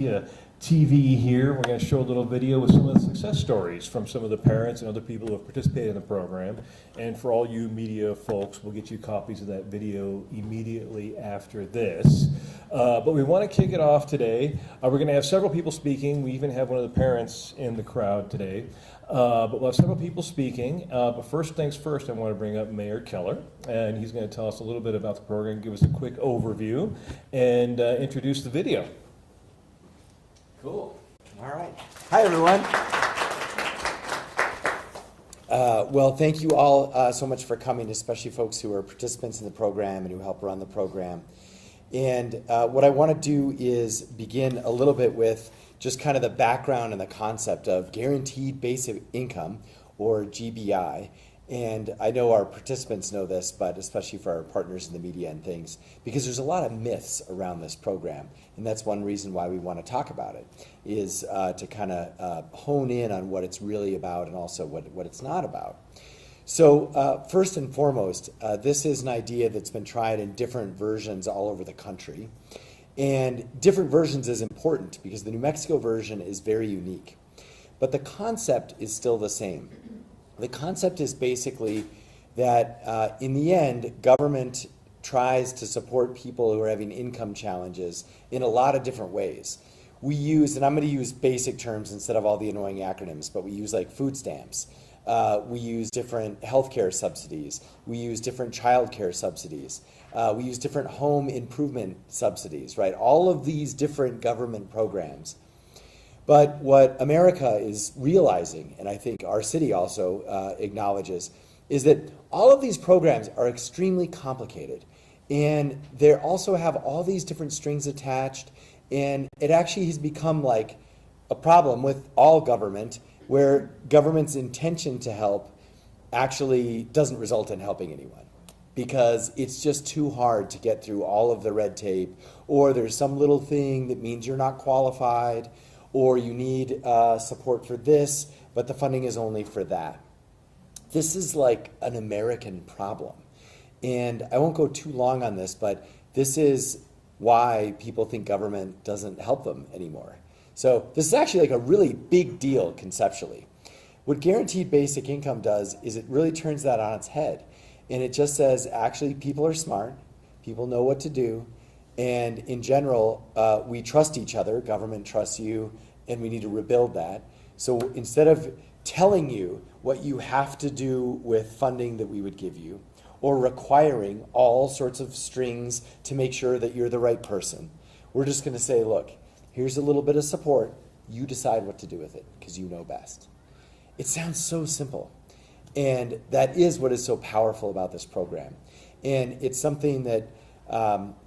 GOV-TV here. We're going to show a little video with some of the success stories from some of the parents and other people who have participated in the program. And for all you media folks, we'll get you copies of that video immediately after this. But we want to kick it off today. We're going to have several people speaking. We even have one of the parents in the crowd today. But we'll have several people speaking. But first things first, I want to bring up Mayor Keller. And he's going to tell us a little bit about the program, give us a quick overview, and introduce the video. Cool. All right. Hi, everyone. Well, thank you all so much for coming, especially folks who are participants in the program and who help run the program. And what I want to do is begin a little bit with just kind of the background and the concept of guaranteed basic income, or GBI. And I know our participants know this, but especially for our partners in the media and things, because there's a lot of myths around this program. And that's one reason why we want to talk about it, is to kind of hone in on what it's really about and also what it's not about. So first and foremost, this is an idea that's been tried in different versions all over the country. And different versions is important because the New Mexico version is very unique. But the concept is still the same. The concept is basically that in the end, government tries to support people who are having income challenges in a lot of different ways. We use, and I'm going to use basic terms instead of all the annoying acronyms, but we use like food stamps. We use different healthcare subsidies. We use different childcare subsidies. We use different home improvement subsidies, right? All of these different government programs. But what America is realizing, and I think our city also acknowledges, is that all of these programs are extremely complicated. And they also have all these different strings attached. And it actually has become like a problem with all government, where government's intention to help actually doesn't result in helping anyone, because it's just too hard to get through all of the red tape, or there's some little thing that means you're not qualified, or you need support for this, but the funding is only for that. This is like an American problem. And I won't go too long on this, but this is why people think government doesn't help them anymore. So this is actually like a really big deal conceptually. What guaranteed basic income does is it really turns that on its head. And it just says, actually, people are smart, people know what to do, and in general, we trust each other, government trusts you, and we need to rebuild that. So instead of telling you what you have to do with funding that we would give you, or requiring all sorts of strings to make sure that you're the right person, we're just going to say, look, here's a little bit of support, you decide what to do with it, because you know best. It sounds so simple. And that is what is so powerful about this program. And it's something that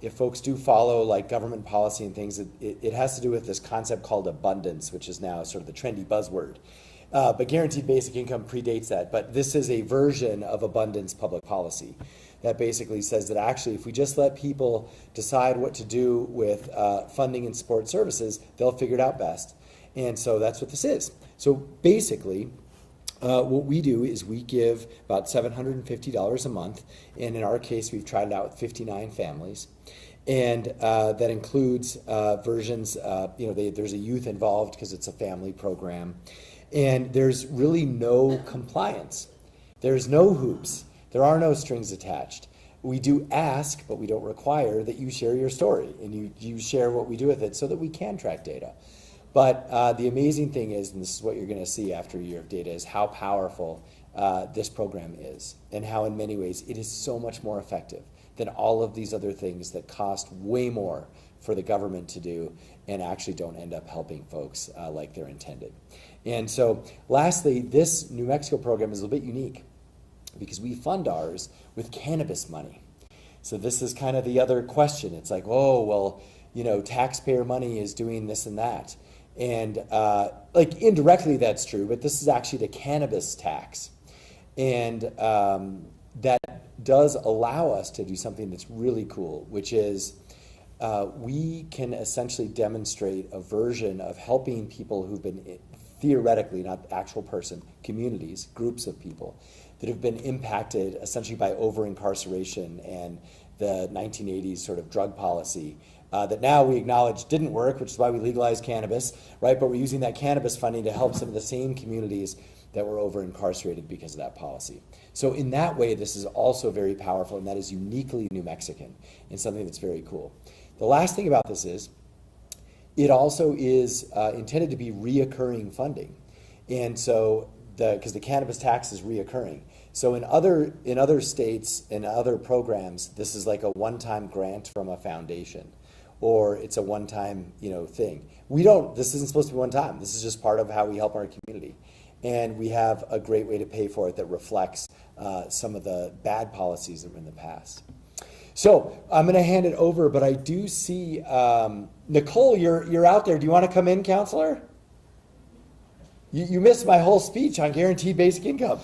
if folks do follow like government policy and things, it has to do with this concept called abundance, which is now sort of the trendy buzzword. But guaranteed basic income predates that. But this is a version of abundance public policy that basically says that actually if we just let people decide what to do with funding and support services, they'll figure it out best. And so that's what this is. So basically, what we do is we give about $750 a month, and in our case, we've tried it out with 59 families, and that includes versions. There's a youth involved because it's a family program, and there's really no compliance. There's no hoops. There are no strings attached. We do ask, but we don't require that you share your story, and you share what we do with it so that we can track data. But the amazing thing is, and this is what you're going to see after a year of data, is how powerful this program is, and how in many ways it is so much more effective than all of these other things that cost way more for the government to do and actually don't end up helping folks like they're intended. And so lastly, this New Mexico program is a little bit unique because we fund ours with cannabis money. So this is kind of the other question. It's like, oh, well, taxpayer money is doing this and that. And like indirectly that's true, but this is actually the cannabis tax. And that does allow us to do something that's really cool, which is we can essentially demonstrate a version of helping people who've been theoretically, not actual person, communities, groups of people that have been impacted essentially by over-incarceration and the 1980s sort of drug policy that now we acknowledge didn't work, which is why we legalized cannabis, right? But we're using that cannabis funding to help some of the same communities that were over incarcerated because of that policy. So in that way, this is also very powerful, and that is uniquely New Mexican and something that's very cool. The last thing about this is, it also is intended to be reoccurring funding. And so, because the cannabis tax is reoccurring. So in other states and other programs, this is like a one-time grant from a foundation, or it's a one-time, thing. This isn't supposed to be one time. This is just part of how we help our community. And we have a great way to pay for it that reflects some of the bad policies that were in the past. So I'm going to hand it over, but I do see Nicole. You're out there. Do you want to come in, counselor? You missed my whole speech on guaranteed basic income.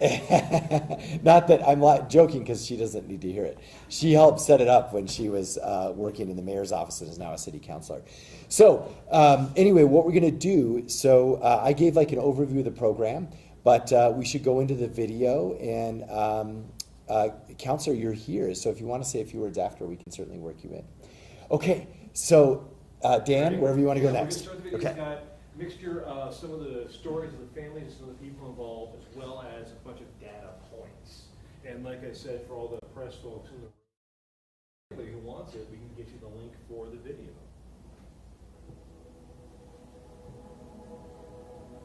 Not that I'm joking, because she doesn't need to hear it. She helped set it up when she was working in the mayor's office and is now a city councilor. So anyway, what we're going to do, I gave like an overview of the program, but we should go into the video, and Counselor, you're here, so if you want to say a few words after, we can certainly work you in. Okay, so Dan, wherever you want to go next. Okay. Got a mixture of some of the stories of the families and some of the people involved, as well as a bunch of data points. And like I said, for all the press folks in the room, anybody who wants it, we can get you the link for the video.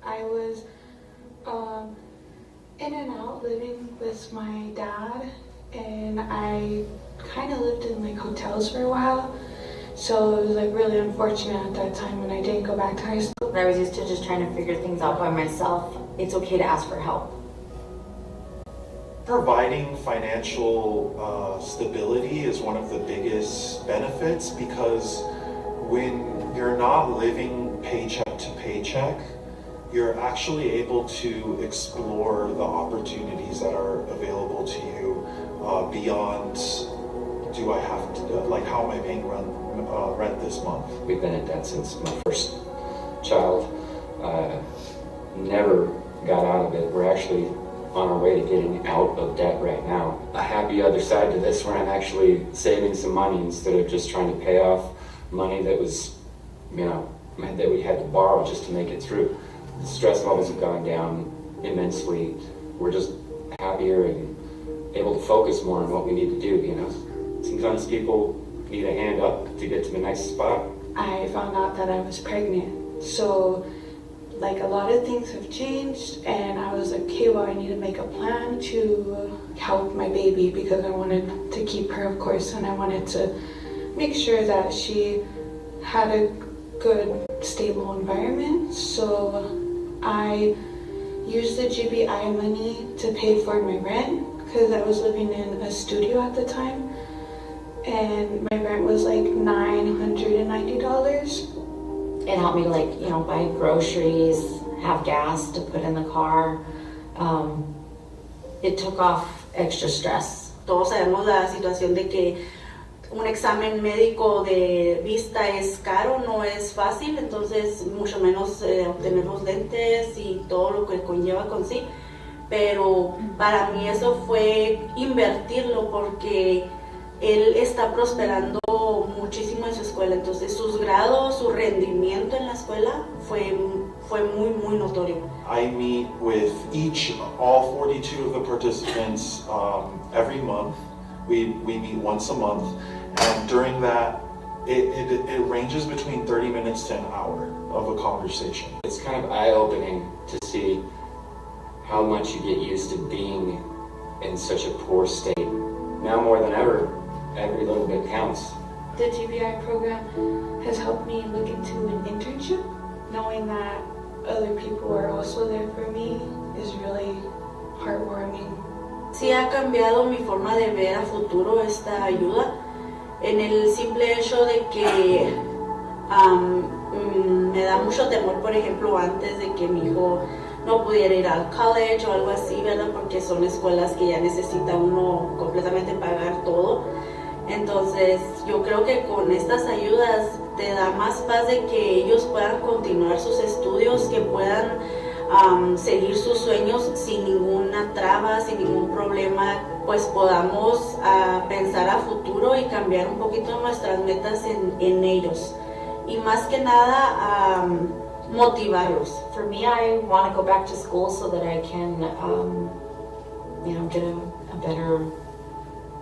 I was in and out living with my dad, and I kind of lived in like hotels for a while, so it was like really unfortunate at that time when I didn't go back to high school. I was used to just trying to figure things out by myself. It's okay to ask for help. Providing financial stability is one of the biggest benefits, because when you're not living paycheck to paycheck, you're actually able to explore the opportunities that are available to you beyond, do I have to, like, how am I paying rent this month? We've been in debt since my first child. Never got out of it. We're actually on our way to getting out of debt right now. A happy other side to this, where I'm actually saving some money instead of just trying to pay off money that was, that we had to borrow just to make it through. The stress levels have gone down immensely. We're just happier and able to focus more on what we need to do, Sometimes people need a hand up to get to the next spot. I found out that I was pregnant, so like a lot of things have changed, and I was like, okay, well, I need to make a plan to help my baby, because I wanted to keep her, of course, and I wanted to make sure that she had a good, stable environment. So I used the GBI money to pay for my rent, because I was living in a studio at the time, and my rent was like $990. It helped me to buy groceries, have gas to put in the car. It took off extra stress. Todos sabemos la situación de que un examen médico de vista es caro, no es fácil, entonces mucho menos obtener los lentes y todo lo que conlleva con sí. Pero para mí eso fue invertirlo, porque él está prosperando muchísimo en su escuela, entonces sus grados, su rendimiento en la escuela fue muy, muy notorio. I meet with all 42 of the participants every month. We meet once a month, and during that, it ranges between 30 minutes to an hour of a conversation. It's kind of eye-opening to see how much you get used to being in such a poor state. Now more than ever, every little bit counts. The GBI program has helped me look into an internship. Knowing that other people are also there for me is really heartwarming. Sí ha cambiado mi forma de ver a futuro esta ayuda, en el simple hecho de que me da mucho temor, por ejemplo, antes de que mi hijo no pudiera ir al college o algo así, ¿verdad? Porque son escuelas que ya necesita uno completamente pagar todo. Entonces yo creo que con estas ayudas te da más paz de que ellos puedan continuar sus estudios, que puedan seguir sus sueños sin ninguna traba, sin ningún problema, pues podamos pensar a futuro y cambiar un poquito nuestras metas en ellos. Y más que nada, motivarlos. For me, I want to go back to school so that I can, get a better.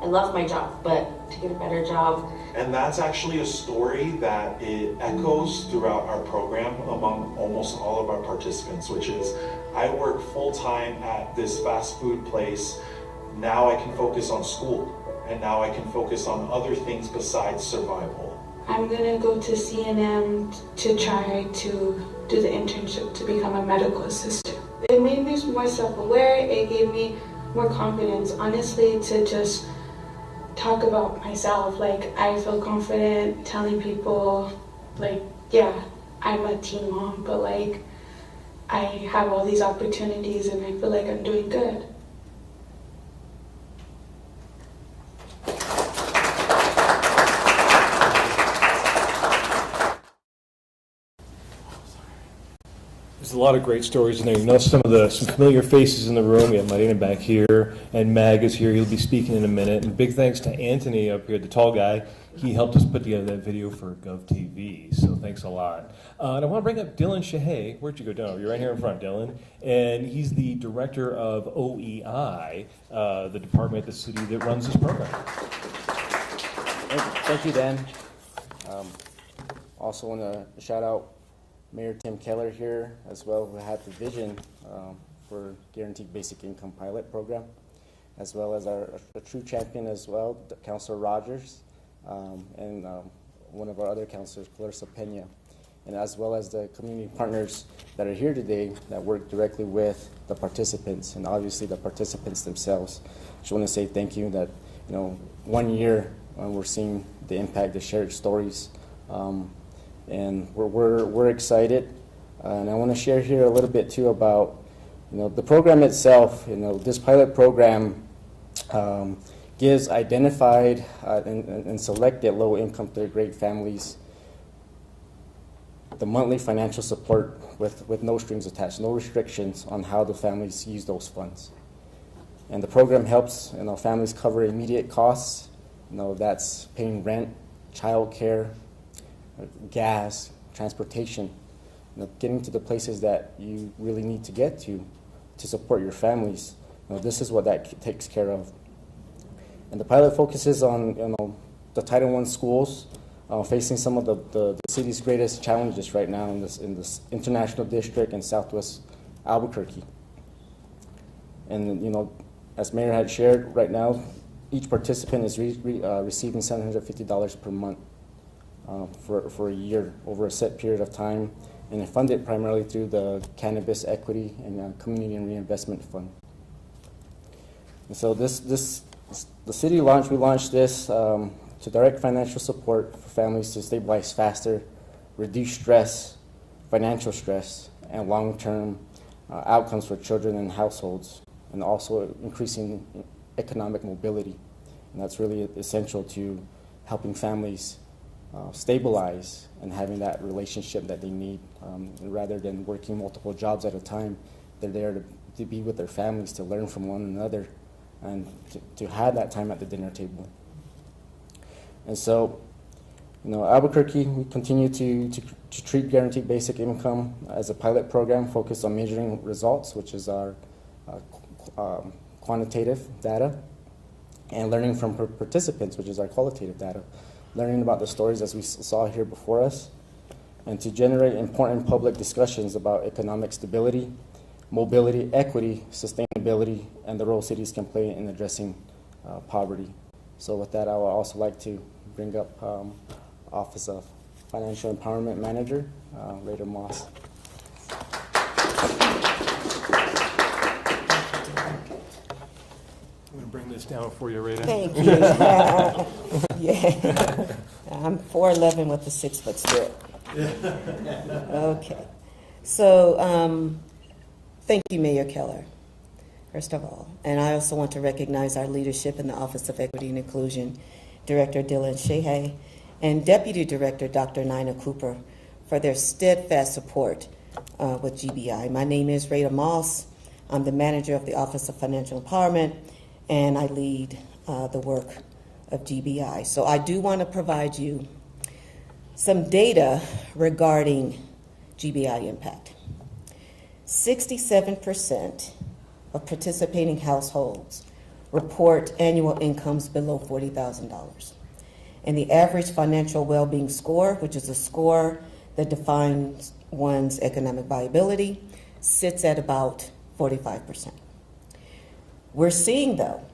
I love my job, but to get a better job. And that's actually a story that it echoes throughout our program among almost all of our participants, which is, I work full-time at this fast food place. Now I can focus on school, and now I can focus on other things besides survival. I'm gonna go to CNM to try to do the internship to become a medical assistant. It made me more self-aware. It gave me more confidence, honestly, to just talk about myself. Like, I feel confident telling people, like, yeah, I'm a teen mom, but like, I have all these opportunities and I feel like I'm doing good. There's a lot of great stories in there. You know some familiar faces in the room. We have Marina back here, and Mag is here. He'll be speaking in a minute. And big thanks to Anthony up here, the tall guy. He helped us put together that video for GOV-TV, so thanks a lot. And I want to bring up Dylan Shahey. Where'd you go, Dylan? You're right here in front, Dylan. And he's the director of OEI, the department at the city that runs this program. Thank you, Dan. Also want to shout out Mayor Tim Keller here as well, who had the vision for Guaranteed Basic Income Pilot Program, as well as our true champion as well, Councilor Rogers, and one of our other councilors, Clarissa Pena, and as well as the community partners that are here today that work directly with the participants, and obviously the participants themselves. Just want to say thank you that, 1 year we're seeing the impact, the shared stories, and we're excited, and I want to share here a little bit too about the program itself. This pilot program gives identified and selected low-income third-grade families the monthly financial support with no strings attached, no restrictions on how the families use those funds. And the program helps families cover immediate costs. That's paying rent, childcare, gas, transportation, getting to the places that you really need to get to support your families. This is what that takes care of. And the pilot focuses on the Title I schools facing some of the city's greatest challenges right now in this international district in Southwest Albuquerque. And as Mayor had shared, right now each participant is receiving $750 per month. For a year over a set period of time, and funded primarily through the Cannabis Equity and Community and Reinvestment Fund. And so the city we launched this to direct financial support for families to stabilize faster, reduce stress, financial stress, and long-term outcomes for children and households, and also increasing economic mobility. And that's really essential to helping families stabilize and having that relationship that they need. Rather than working multiple jobs at a time, they're there to be with their families, to learn from one another, and to have that time at the dinner table. And so, Albuquerque, we continue to treat Guaranteed Basic Income as a pilot program focused on measuring results, which is our quantitative data, and learning from participants, which is our qualitative data. Learning about the stories as we saw here before us, and to generate important public discussions about economic stability, mobility, equity, sustainability, and the role cities can play in addressing poverty. So with that, I would also like to bring up Office of Financial Empowerment Manager, Raider Moss. I'm going to bring this down for you, Rita. Thank you. Yeah. I'm 4'11" with a 6-foot stick. Okay. So, thank you, Mayor Keller, first of all. And I also want to recognize our leadership in the Office of Equity and Inclusion, Director Dylan Shahey, and Deputy Director Dr. Nina Cooper for their steadfast support with GBI. My name is Rita Moss. I'm the manager of the Office of Financial Empowerment, and I lead the work of GBI. So I do want to provide you some data regarding GBI impact. 67% of participating households report annual incomes below $40,000. And the average financial well-being score, which is a score that defines one's economic viability, sits at about 45%. We're seeing, though,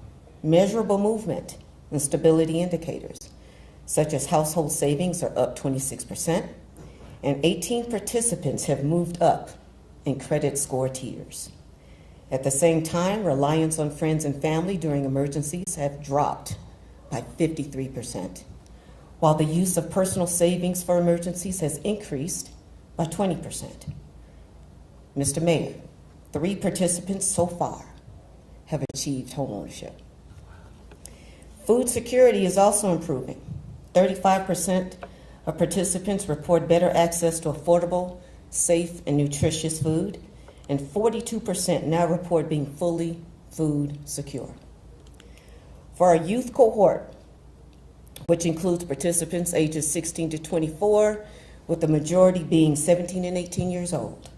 measurable movement in stability indicators, such as household savings are up 26%, and 18 participants have moved up in credit score tiers. At the same time, reliance on friends and family during emergencies have dropped by 53%, while the use of personal savings for emergencies has increased by 20%. Mr. Mayor, 3 participants so far have achieved homeownership. Food security is also improving. 35% of participants report better access to affordable, safe, and nutritious food, and 42% now report being fully food secure. For our youth cohort, which includes participants ages 16 to 24, with the majority being 17 and 18 years old,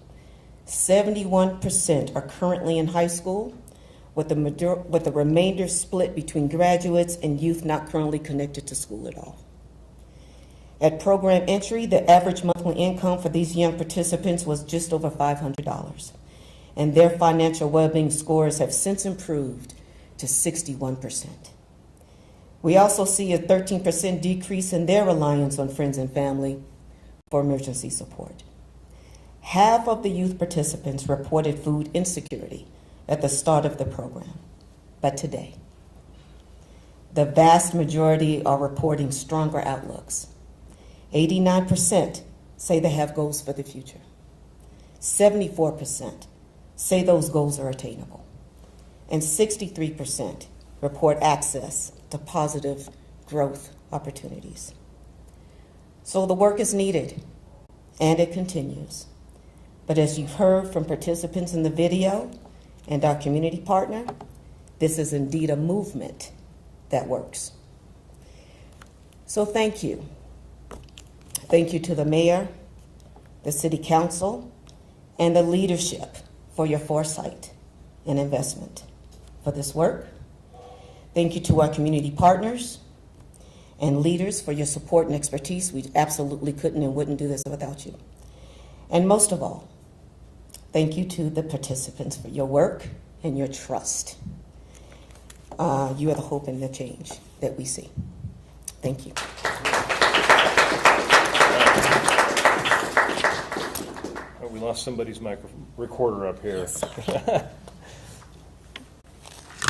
71% are currently in high school, with the remainder split between graduates and youth not currently connected to school at all. At program entry, the average monthly income for these young participants was just over $500, and their financial well-being scores have since improved to 61%. We also see a 13% decrease in their reliance on friends and family for emergency support. Half of the youth participants reported food insecurity at the start of the program, but today, the vast majority are reporting stronger outlooks. 89% say they have goals for the future. 74% say those goals are attainable. And 63% report access to positive growth opportunities. So the work is needed, and it continues. But as you've heard from participants in the video and our community partner, this is indeed a movement that works. So thank you. Thank you to the mayor, the city council, and the leadership for your foresight and investment for this work. Thank you to our community partners and leaders for your support and expertise. We absolutely couldn't and wouldn't do this without you. And most of all, thank you to the participants for your work and your trust. You are the hope and the change that we see. Thank you. Oh, we lost somebody's recorder up here. Yes.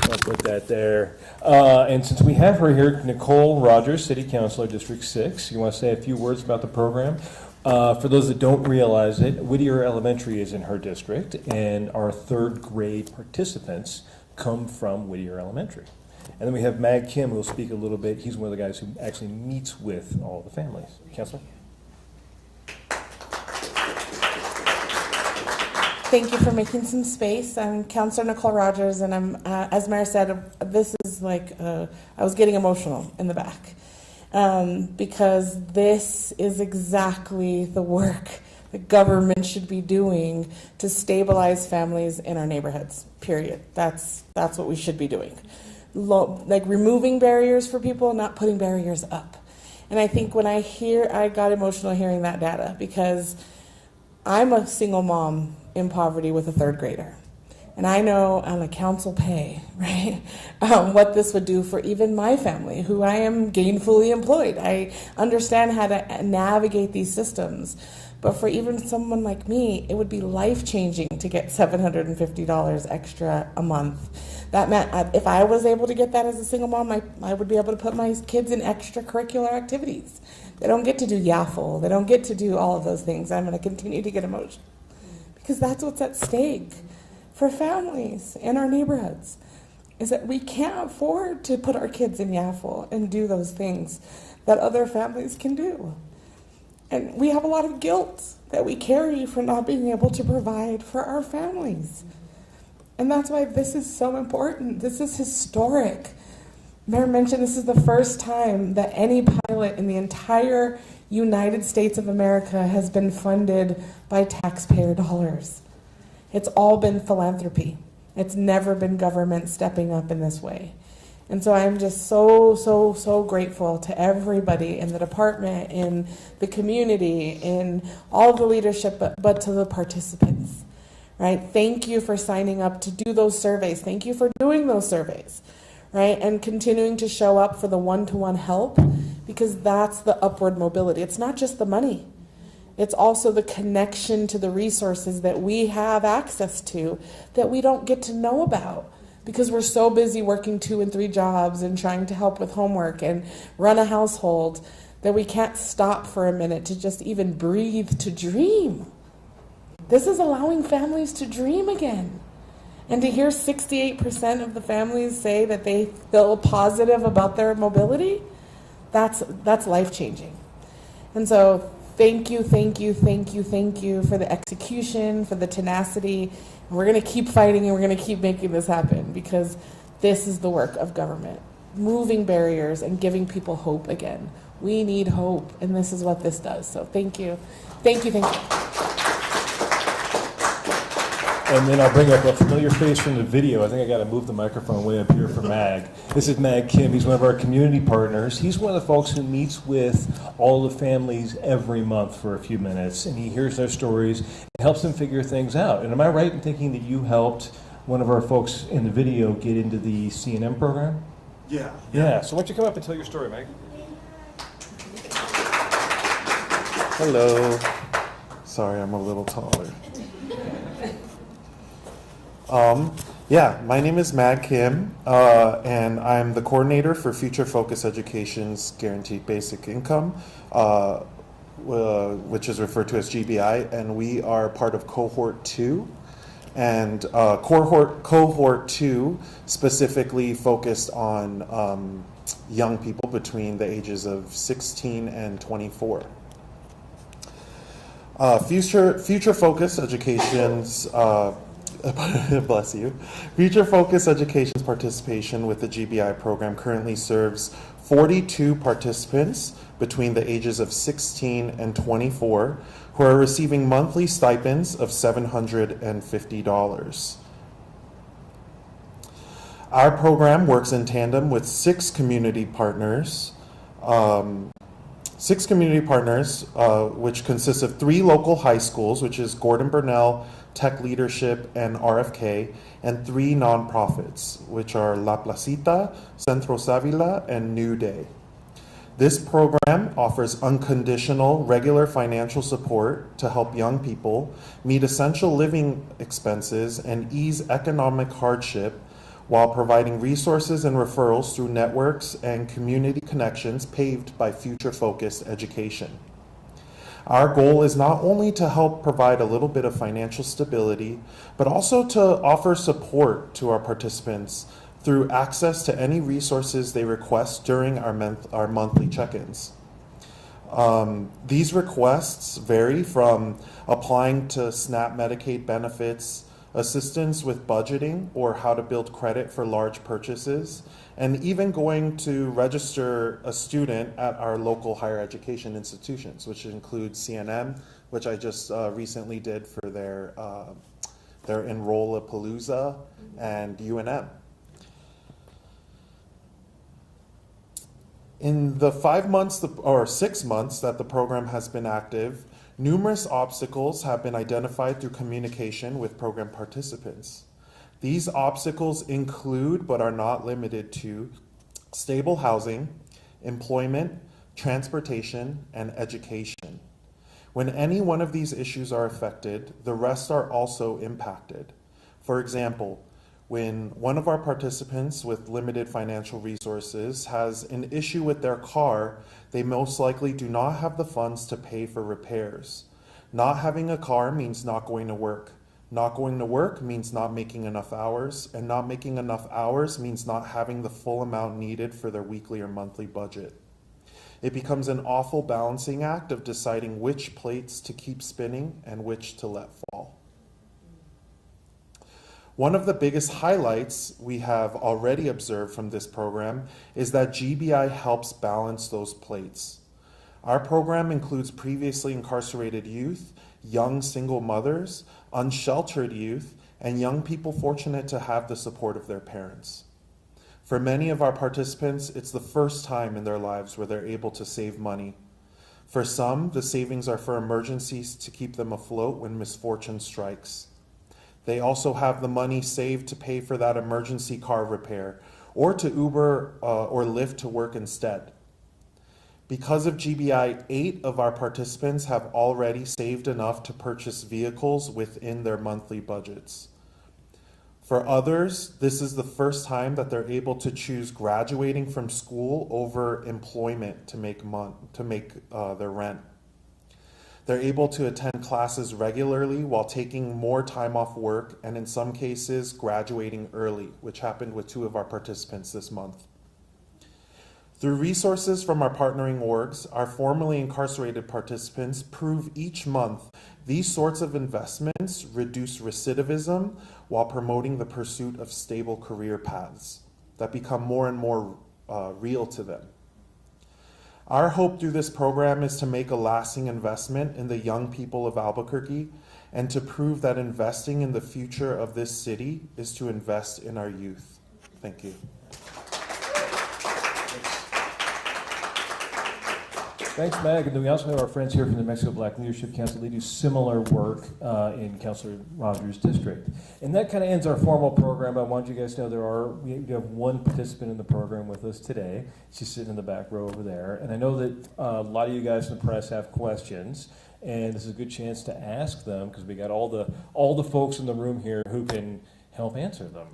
I'll put that there. And since we have her here, Nicole Rogers, City Councilor, District 6, you want to say a few words about the program? For those that don't realize it, Whittier Elementary is in her district, and our 3rd grade participants come from Whittier Elementary. And then we have Mag Kim, who will speak a little bit. He's one of the guys who actually meets with all the families. Councilor? Thank you for making some space. I'm Councilor Nicole Rogers, and I'm, as Mayor said, this is like, I was getting emotional in the back because this is exactly the work that government should be doing to stabilize families in our neighborhoods, period. That's what we should be doing. Like removing barriers for people, not putting barriers up. And I think when I got emotional hearing that data because I'm a single mom in poverty with a 3rd grader. And I know on a council pay, right, what this would do for even my family, who I am gainfully employed. I understand how to navigate these systems. But for even someone like me, it would be life-changing to get $750 extra a month. That meant if I was able to get that as a single mom, I would be able to put my kids in extracurricular activities. They don't get to do yaffle. They don't get to do all of those things. I'm going to continue to get emotional. Because that's what's at stake for families in our neighborhoods, is that we can't afford to put our kids in yaffle and do those things that other families can do. And we have a lot of guilt that we carry for not being able to provide for our families. And that's why this is so important. This is historic. Mayor mentioned this is the first time that any pilot in the entire United States of America has been funded by taxpayer dollars. It's all been philanthropy. It's never been government stepping up in this way. And so I'm just so grateful to everybody in the department, in the community, in all the leadership, but to the participants, right? Thank you for signing up to do those surveys. Thank you for doing those surveys, right? And continuing to show up for the one-to-one help, because that's the upward mobility. It's not just the money. It's also the connection to the resources that we have access to that we don't get to know about because we're so busy working 2 and 3 jobs and trying to help with homework and run a household that we can't stop for a minute to just even breathe, to dream. This is allowing families to dream again. And to hear 68% of the families say that they feel positive about their mobility, that's life-changing. And so thank you for the execution, for the tenacity. And we're going to keep fighting and we're going to keep making this happen because this is the work of government, moving barriers and giving people hope again. We need hope, and this is what this does. So thank you. Thank you. And then I'll bring up a familiar face from the video. I think I got to move the microphone way up here for Mag. This is Mag Kim. He's one of our community partners. He's one of the folks who meets with all the families every month for a few minutes, and he hears their stories and helps them figure things out. And am I right in thinking that you helped one of our folks in the video get into the CNM program? Yeah. Yeah. So why don't you come up and tell your story, Mag? Hello. Sorry, I'm a little taller. My name is Mag Kim, and I'm the coordinator for Future Focus Education's Guaranteed Basic Income, which is referred to as GBI, and we are part of Cohort 2. And Cohort 2 specifically focused on young people between the ages of 16 and 24. Future Focus Education's bless you. Future Focus Education's participation with the GBI program currently serves 42 participants between the ages of 16 and 24 who are receiving monthly stipends of $750. Our program works in tandem with 6 community partners. Which consists of 3 local high schools, which is Gordon Burnell, Tech Leadership, and RFK, and 3 nonprofits, which are La Placita, Centro Savila, and New Day. This program offers unconditional, regular financial support to help young people meet essential living expenses and ease economic hardship while providing resources and referrals through networks and community connections paved by future-focused education. Our goal is not only to help provide a little bit of financial stability, but also to offer support to our participants through access to any resources they request during our monthly check-ins. These requests vary from applying to SNAP Medicaid benefits, assistance with budgeting or how to build credit for large purchases, and even going to register a student at our local higher education institutions, which includes CNM, which I just recently did for their Enroll-A-Palooza, and UNM. In the 5 months or 6 months that the program has been active, numerous obstacles have been identified through communication with program participants. These obstacles include, but are not limited to, stable housing, employment, transportation, and education. When any one of these issues are affected, the rest are also impacted. For example, when one of our participants with limited financial resources has an issue with their car, they most likely do not have the funds to pay for repairs. Not having a car means not going to work. Not going to work means not making enough hours, and not making enough hours means not having the full amount needed for their weekly or monthly budget. it becomes an awful balancing act of deciding which plates to keep spinning and which to let fall. One of the biggest highlights we have already observed from this program is that GBI helps balance those plates. Our program includes previously incarcerated youth, young single mothers, unsheltered youth, and young people fortunate to have the support of their parents. For many of our participants, it's the first time in their lives where they're able to save money. For some, the savings are for emergencies to keep them afloat when misfortune strikes. They also have the money saved to pay for that emergency car repair or to Uber or Lyft to work instead. Because of GBI, 8 of our participants have already saved enough to purchase vehicles within their monthly budgets. For others, this is the first time that they're able to choose graduating from school over employment to make their rent. They're able to attend classes regularly while taking more time off work and in some cases graduating early, which happened with 2 of our participants this month. Through resources from our partnering orgs, our formerly incarcerated participants prove each month these sorts of investments reduce recidivism while promoting the pursuit of stable career paths that become more and more real to them. Our hope through this program is to make a lasting investment in the young people of Albuquerque and to prove that investing in the future of this city is to invest in our youth. Thank you. Thanks, Mag. And then we also have our friends here from the Mexico Black Leadership Council. They do similar work in Councilor Rogers' district. And that kind of ends our formal program. I want you guys to know we have one participant in the program with us today. She's sitting in the back row over there. And I know that a lot of you guys in the press have questions, and this is a good chance to ask them because we got all the folks in the room here who can help answer them.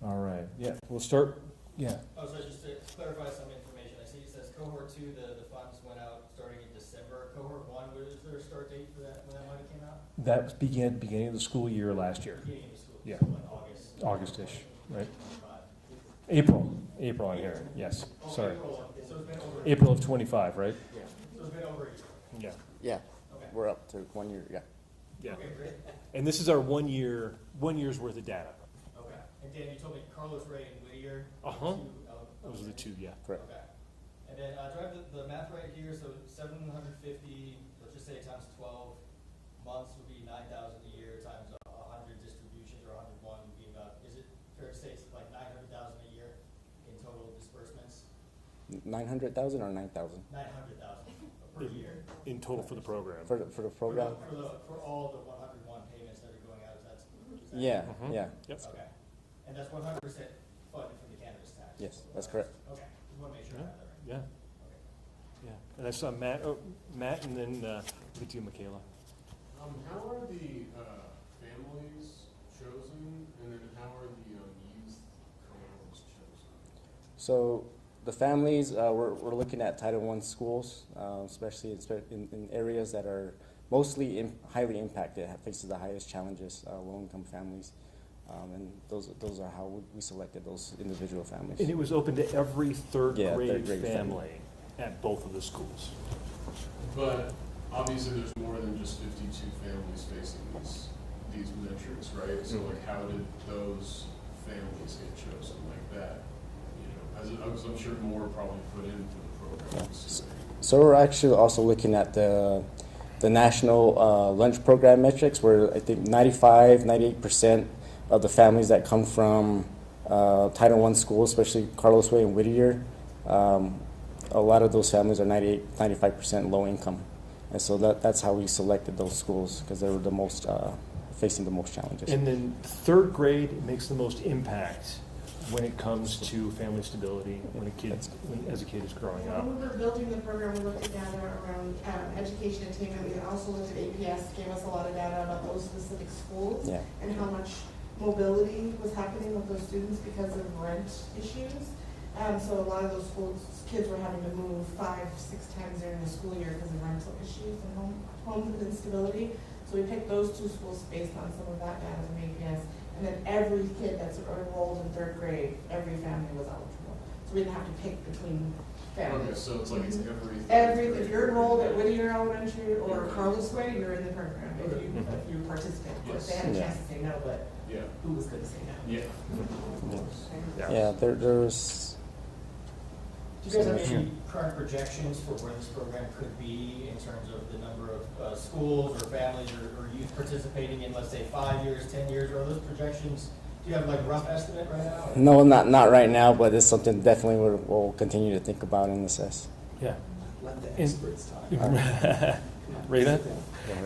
All right. Yeah, we'll start. Yeah. Oh, so just to clarify some information, I see it says cohort 2, the funds went out starting in December. Cohort 1, was there a start date for that when that money came out? That began beginning of the school year last year. Beginning of the school Yeah. So like August. August-ish, right? April on here, yes, Oh, sorry. So it's been over April of 25, right? Yeah. So it's been over a year. Yeah. Yeah, Okay. we're up to 1 year, yeah. Yeah. Okay, great. And this is our one year's worth of data. Okay. And Dan, you told me Carlos Ray and Whittier. Uh-huh. Two, Those are the 2, yeah. Correct. Okay. And then do I have the math right here? So 750, let's just say times 12 months would be 9,000 a year times 100 distributions or 101 would be about, is it fair to say it's like 900,000 a year in total disbursements? 900,000 or 9,000? 900,000 per year. In total for the program. For the program? For all the 101 payments that are going out, is that Yeah, Mhm. yeah, Yep. Okay. And that's 100% funded from the cannabis tax? yes, that's correct. Okay, just want to make sure I have that right. Yeah, Okay. yeah. And I saw Matt, and then with you, Michaela. How are the families chosen, and then how are the youth cohorts chosen? So the families, we're looking at Title I schools, especially in areas that are mostly highly impacted, faces the highest challenges, low-income families. And those are how we selected those individual families. And it was open to every third grade grade family at both of the schools. But obviously, there's more than just 52 families facing these metrics, right? So, like, how did those families get chosen like that? You know, as I'm sure more probably put into the program. So we're actually also looking at the national lunch program metrics, where I think 98% of the families that come from Title I schools, especially Carlos Way and Whittier, a lot of those families are 95% low income. And so that's how we selected those schools, because they were the most facing the most challenges. And then third grade makes the most impact when it comes to family stability when as a kid is growing up. When we were building the program, we looked at data around education attainment. We also looked at APS, gave us a lot of data about those specific schools and how much mobility was happening with those students because of rent issues. So a lot of those kids were having to move 5-6 times during the school year because of rental issues and home instability. So we picked those 2 schools based on some of that data from APS. And then every kid that's enrolled in third grade, every family was eligible. So we didn't have to pick between Okay, families. so it's like it's If you're enrolled at Whittier Elementary or Carlos Way, you're in the program. If you participate, of course, they had a chance to say no, but yeah. who was going to say no? Yeah. Yeah, there's. Do you guys have any current projections for where this program could be in terms of the number of schools or families or youth participating in, let's say, 5 years, 10 years? Are those projections? Do you have like a rough estimate right now? No, not right now, but it's something definitely we'll continue to think about and assess. Yeah. Let the experts talk. Rita?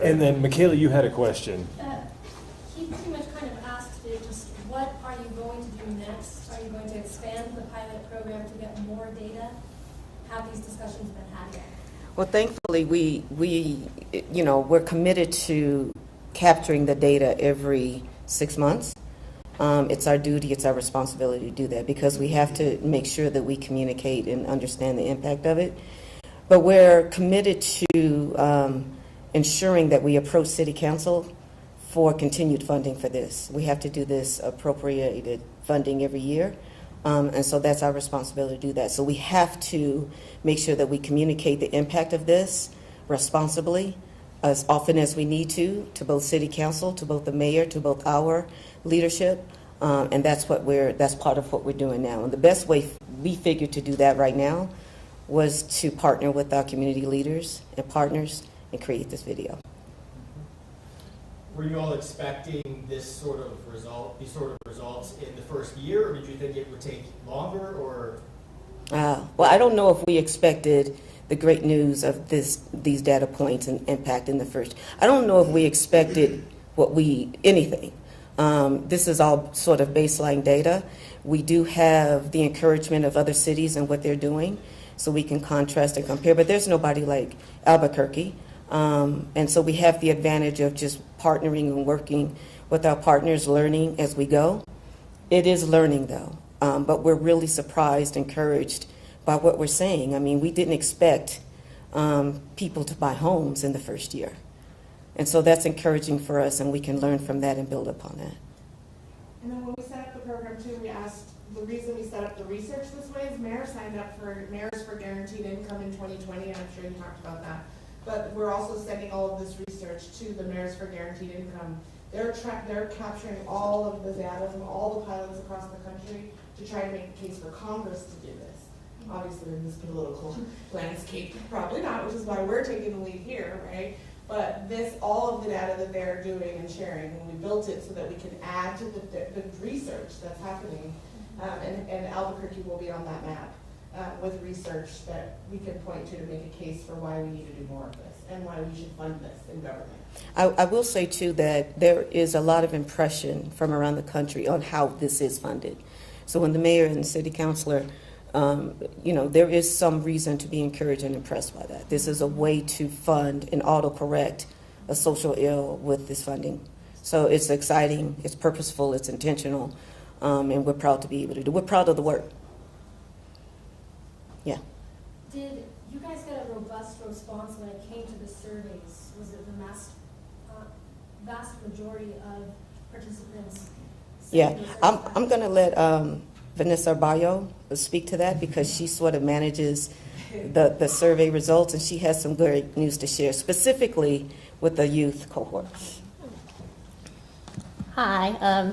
And then Michaela, you had a question. He pretty much kind of asked it, just what are you going to do next? Are you going to expand the pilot program to get more data? Have these discussions been had yet? Well, thankfully, we're committed to capturing the data every 6 months. It's our duty, it's our responsibility to do that because we have to make sure that we communicate and understand the impact of it. But we're committed to ensuring that we approach City Council for continued funding for this. We have to do this appropriated funding every year. And so that's our responsibility to do that. So we have to make sure that we communicate the impact of this responsibly as often as we need to both City Council, to both the mayor, to both our leadership. And that's part of what we're doing now. And the best way we figured to do that right now was to partner with our community leaders and partners and create this video. Were you all expecting these sort of results in the first year, or did you think it would take longer, or? Well, I don't know if we expected the great news of these data points and impact in the first. I don't know if we expected anything. This is all sort of baseline data. We do have the encouragement of other cities and what they're doing, so we can contrast and compare, but there's nobody like Albuquerque. And so we have the advantage of just partnering and working with our partners, learning as we go. It is learning, though, but we're really surprised, encouraged by what we're saying. I mean, we didn't expect people to buy homes in the first year. And so that's encouraging for us, and we can learn from that and build upon that. And then when we set up the program too, we asked, the reason we set up the research this way is Mayor signed up for Mayors for Guaranteed Income in 2020, and I'm sure you talked about that. But we're also sending all of this research to the Mayors for Guaranteed Income. They're capturing all of the data from all the pilots across the country to try to make a case for Congress to do this. Obviously, in this political landscape, probably not, which is why we're taking the lead here, right? But all of the data that they're doing and sharing, and we built it so that we can add to the research that's happening, and Albuquerque will be on that map with research that we can point to make a case for why we need to do more of this and why we should fund this in government. I will say, too, that there is a lot of impression from around the country on how this is funded. So when the mayor and the city councilor, there is some reason to be encouraged and impressed by that. This is a way to fund and autocorrect a social ill with this funding. So it's exciting, it's purposeful, it's intentional, and we're proud to be able to do. We're proud of the work. Yeah. Did you guys get a robust response when it came to the surveys? Was it the vast majority of participants? Yeah, I'm going to let Vanessa Arballo speak to that because she sort of manages the survey results, and she has some great news to share, specifically with the youth cohort. Hi.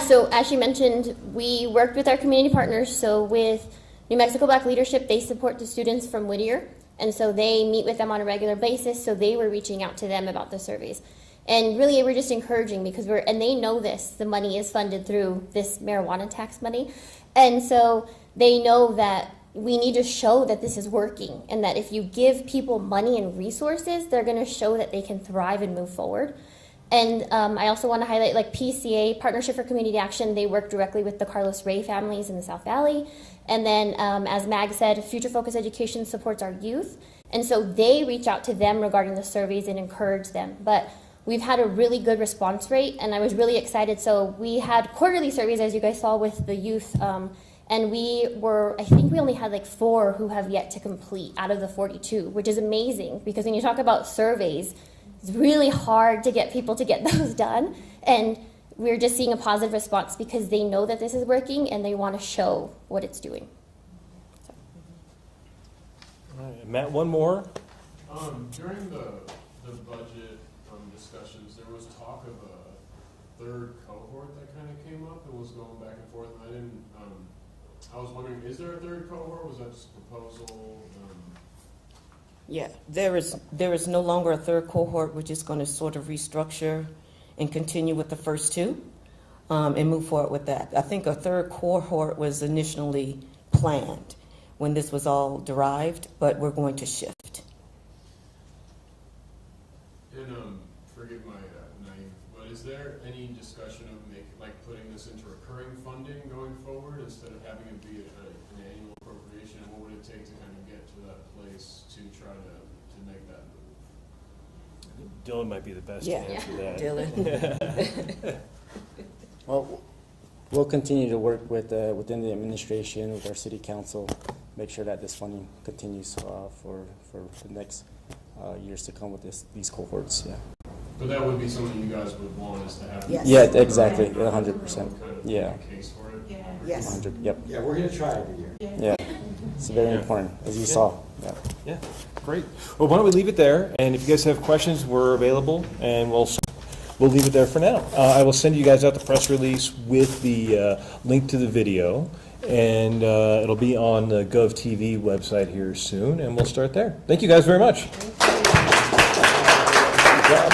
So as she mentioned, we worked with our community partners. So with New Mexico Black Leadership, they support the students from Whittier, and so they meet with them on a regular basis, so they were reaching out to them about the surveys. And really, we're just encouraging because and they know this, the money is funded through this marijuana tax money. And so they know that we need to show that this is working and that if you give people money and resources, they're going to show that they can thrive and move forward. And I also want to highlight PCA, Partnership for Community Action. They work directly with the Carlos Ray families in the South Valley. And then, as Mag said, Future Focus Education supports our youth. And so they reach out to them regarding the surveys and encourage them. But we've had a really good response rate, and I was really excited. So we had quarterly surveys, as you guys saw, with the youth. And I think we only had 4 who have yet to complete out of the 42, which is amazing because when you talk about surveys, it's really hard to get people to get those done. And we're just seeing a positive response because they know that this is working and they want to show what it's doing. right, Matt, one more. During the budget discussions, there was talk of a third cohort that kind of came up and was going back and forth. And I didn't. I was wondering, is there a third cohort? Was that just a proposal? Yeah, there is no longer a third cohort. We're just going to sort of restructure and continue with the first two and move forward with that. I think a third cohort was initially planned when this was all derived, but we're going to shift. And forgive my naive, but is there any discussion of putting this into recurring funding going forward instead of having it be an annual appropriation? And what would it take to kind of get to that place to try to make that move? Dylan might be the best Yeah. to answer that. Dylan. Well, we'll continue to work with within the administration, with our city council, make sure that this funding continues for the next years to come with these cohorts. Yeah. But that would be something you guys would want us to have. Yes. Yeah, exactly. 100%. Kind of Yeah. Case for it. Yeah. Yes. 100. Yep. Yeah, we're going to try every year. Yeah. It's very important, as you saw. Yeah. Yeah, great. Well, why don't we leave it there? And if you guys have questions, we're available, and we'll leave it there for now. I will send you guys out the press release with the link to the video, and it'll be on the GOV-TV website here soon, and we'll start there. Thank you guys very much. Good job.